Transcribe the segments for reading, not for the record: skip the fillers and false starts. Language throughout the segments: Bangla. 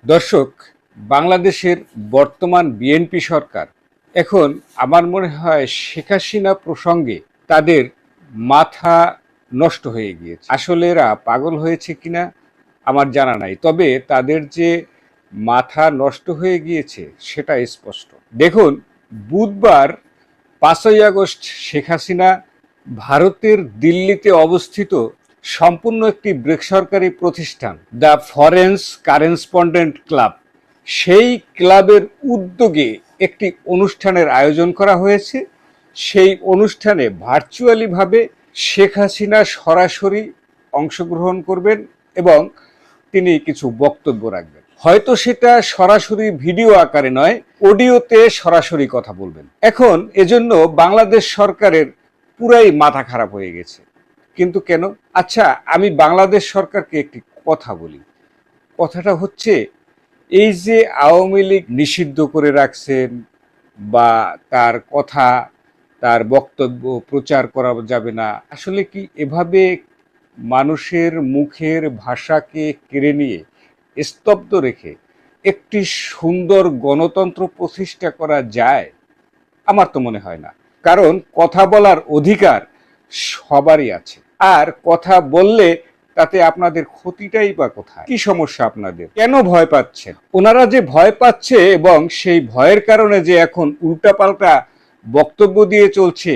দর্শক, বাংলাদেশের বর্তমান বিএনপি সরকার এখন আমার মনে হয় শেখ হাসিনা প্রসঙ্গে তাদের মাথা নষ্ট হয়ে গিয়েছে। আসলে এরা পাগল হয়েছে কিনা আমার জানা নাই, তবে তাদের যে মাথা নষ্ট হয়ে গিয়েছে সেটা স্পষ্ট। দেখুন, বুধবার 5ই আগস্ট শেখ হাসিনা ভারতের দিল্লিতে অবস্থিত সম্পূর্ণ একটি বেসরকারি প্রতিষ্ঠান দ্য ফরেন কারেসপন্ডেন্ট ক্লাব, সেই ক্লাবের উদ্যোগে একটি অনুষ্ঠানের আয়োজন করা হয়েছে। সেই অনুষ্ঠানে ভার্চুয়ালিভাবে শেখ হাসিনা সরাসরি অংশগ্রহণ করবেন এবং তিনি কিছু বক্তব্য রাখবেন। হয়তো সেটা সরাসরি ভিডিও আকারে নয়, অডিওতে সরাসরি কথা বলবেন। এখন এজন্য বাংলাদেশ সরকারের পুরাই মাথা খারাপ হয়ে গেছে। কিন্তু কেন? আচ্ছা, আমি বাংলাদেশ সরকারকে একটি কথা বলি। কথাটা হচ্ছে, এই যে আওয়ামী লীগ নিষিদ্ধ করে রাখছেন বা তার কথা, তার বক্তব্য প্রচার করা যাবে না, আসলে কি এভাবে মানুষের মুখের ভাষাকে কেড়ে নিয়ে স্তব্ধ রেখে একটি সুন্দর গণতন্ত্র প্রতিষ্ঠা করা যায়? আমার তো মনে হয় না। কারণ কথা বলার অধিকার সবারই আছে, আর কথা বললে তাতে আপনাদের ক্ষতিটাই বা কোথায়? কি সমস্যা আপনাদের? কেন ভয় পাচ্ছেন? ওনারা যে ভয় পাচ্ছে এবং সেই ভয়ের কারণে যে এখন উল্টাপাল্টা বক্তব্য দিয়ে চলছে,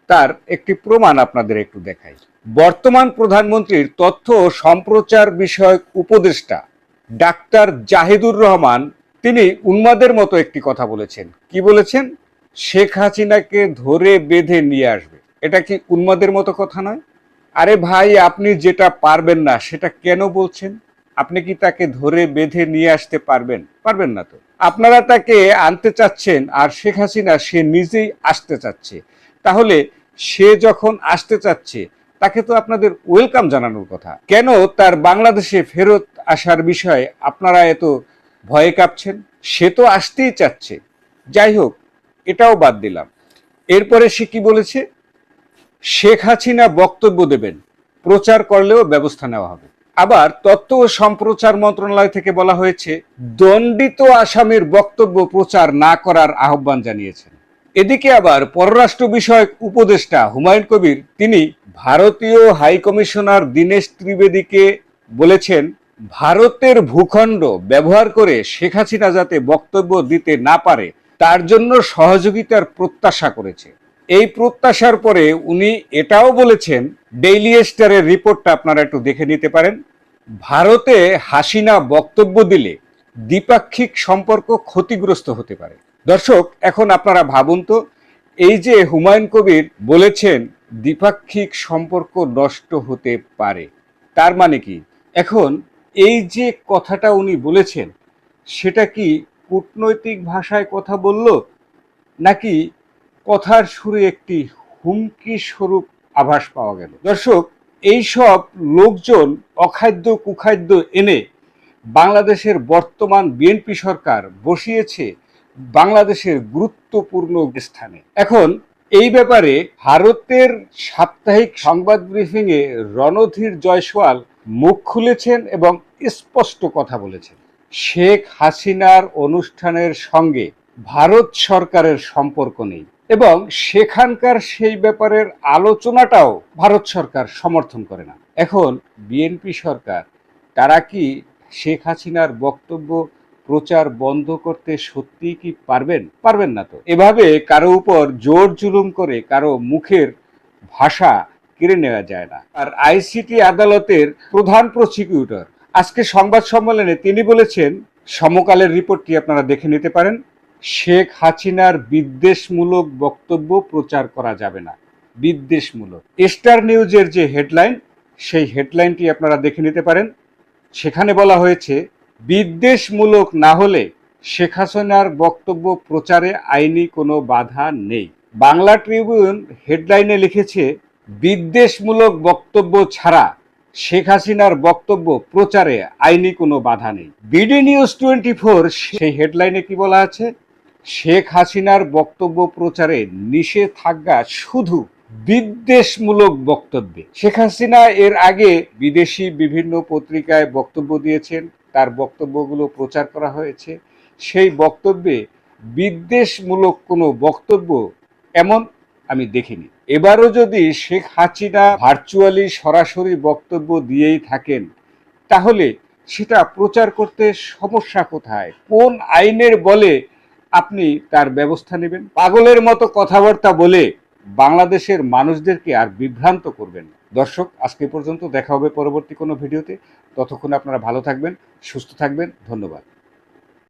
তার একটি প্রমাণ আপনাদের একটু দেখাই। বর্তমান প্রধানমন্ত্রীর তথ্য ও সম্প্রচার বিষয়ক উপদেষ্টা ডাক্তার জাহিদুর রহমান, তিনি উন্মাদের মতো একটি কথা বলেছেন। কি বলেছেন? শেখ হাসিনাকে ধরে বেঁধে নিয়ে আসবে। এটা কি উন্মাদের মতো কথা নয়? আরে ভাই, আপনি যেটা পারবেন না সেটা কেন বলছেন? আপনি কি তাকে ধরে বেঁধে নিয়ে আসতে পারবেন? পারবেন না তো। আপনারা তাকে আনতে চাচ্ছেন, আর শেখ হাসিনা সে নিজেই আসতে চাচ্ছে। তাহলে সে যখন আসতে চাচ্ছে, তাকে তো আপনাদের ওয়েলকাম জানানোর কথা। কেন তার বাংলাদেশে ফেরত আসার বিষয়ে আপনারা এত ভয়ে কাঁপছেন? সে তো আসতেই চাচ্ছে। যাই হোক, এটাও বাদ দিলাম। এরপরে সে কি বলেছে? শেখ হাসিনা বক্তব্য দেবেন, প্রচার করলেও ব্যবস্থা নেওয়া হবে। আবার তথ্য ও সম্প্রচার মন্ত্রণালয় থেকে বলা হয়েছে, দণ্ডিত আসামির বক্তব্য প্রচার না করার আহ্বান জানিয়েছেন। এদিকে আবার পররাষ্ট্র বিষয়ক উপদেষ্টা হুমায়ুন কবির, তিনি ভারতীয় হাইকমিশনার দীনেশ ত্রিবেদীকে বলেছেন, ভারতের ভূখণ্ড ব্যবহার করে শেখ হাসিনা যাতে বক্তব্য দিতে না পারে তার জন্য সহযোগিতার প্রত্যাশা করেছে। এই প্রত্যাশার পরে উনি এটাও বলেছেন, ডেইলি স্টারের রিপোর্টটা আপনারা একটু দেখে নিতে পারেন, ভারতে হাসিনা বক্তব্য দিলে দ্বিপাক্ষিক সম্পর্ক ক্ষতিগ্রস্ত হতে পারে। দর্শক, এখন আপনারা ভাবুন তো, এই যে হুমায়ুন কবির বলেছেন দ্বিপাক্ষিক সম্পর্ক নষ্ট হতে পারে, তার মানে কি? এখন এই যে কথাটা উনি বলেছেন, সেটা কি কূটনৈতিক ভাষায় কথা বলল, নাকি কথার সুরে একটি হুমকি স্বরূপ আভাস পাওয়া গেল? দর্শক, এই সব লোকজন অখাদ্য কুখাদ্য এনে বাংলাদেশের বর্তমান বিএনপি সরকার বসিয়েছে বাংলাদেশের গুরুত্বপূর্ণ স্থানে। এখন এই ব্যাপারে ভারতের সাপ্তাহিক সংবাদ ব্রিফিংয়ে রণধীর জয়সওয়াল মুখ খুলেছেন এবং স্পষ্ট কথা বলেছেন, শেখ হাসিনার অনুষ্ঠানের সঙ্গে ভারত সরকারের সম্পর্ক নেই এবং সেখানকার সেই ব্যাপারের আলোচনাটাও ভারত সরকার সমর্থন করে না। এখন বিএনপি সরকার, তারা কি শেখ হাসিনার বক্তব্য প্রচার বন্ধ করতে সত্যিই কি পারবেন? পারবেন না তো। এভাবে কারো উপর জোর জুলুম করে কারো মুখের ভাষা কেড়ে নেওয়া যায় না। আর আইসিটি আদালতের প্রধান প্রসিকিউটর আজকে সংবাদ সম্মেলনে তিনি বলেছেন, সমকালের রিপোর্টটি আপনারা দেখে নিতে পারেন, শেখ হাসিনার বিদ্বেষমূলক বক্তব্য প্রচার করা যাবে না। বিদ্বেষমূলক। স্টার নিউজের যে হেডলাইন, সেই হেডলাইনটি আপনারা দেখে নিতে পারেন। সেখানে বলা হয়েছে, বিদ্বেষমূলক না হলে শেখ হাসিনার বক্তব্য প্রচারে আইনি কোনো বাধা নেই। বাংলা ট্রিবিউন হেডলাইনে লিখেছে, বিদ্বেষমূলক বক্তব্য ছাড়া শেখ হাসিনার বক্তব্য প্রচারে আইনি কোনো বাধা নেই। বিডি নিউজ 24 সেই হেডলাইনে কি বলা আছে? শেখ হাসিনার বক্তব্য প্রচারে নিষেধাজ্ঞা শুধু বিদ্বেষমূলক বক্তব্যে। শেখ হাসিনা এর আগে বিদেশি বিভিন্ন পত্রিকায় বক্তব্য দিয়েছেন, তার বক্তব্যগুলো প্রচার করা হয়েছে, সেই বক্তব্যে বিদ্বেষমূলক কোনো বক্তব্য এমন আমি দেখিনি। এবারও যদি শেখ হাসিনা ভার্চুয়ালি সরাসরি বক্তব্য দিয়েই থাকেন, তাহলে সেটা প্রচার করতে সমস্যা কোথায়? কোন আইনের বলে আপনি তার ব্যবস্থা নেবেন? পাগলের মতো কথাবার্তা বলে বাংলাদেশের মানুষদেরকে আর বিভ্রান্ত করবেন না। দর্শক, আজকে পর্যন্ত, দেখা হবে পরবর্তী কোনো ভিডিওতে। ততক্ষণ আপনারা ভালো থাকবেন, সুস্থ থাকবেন। ধন্যবাদ।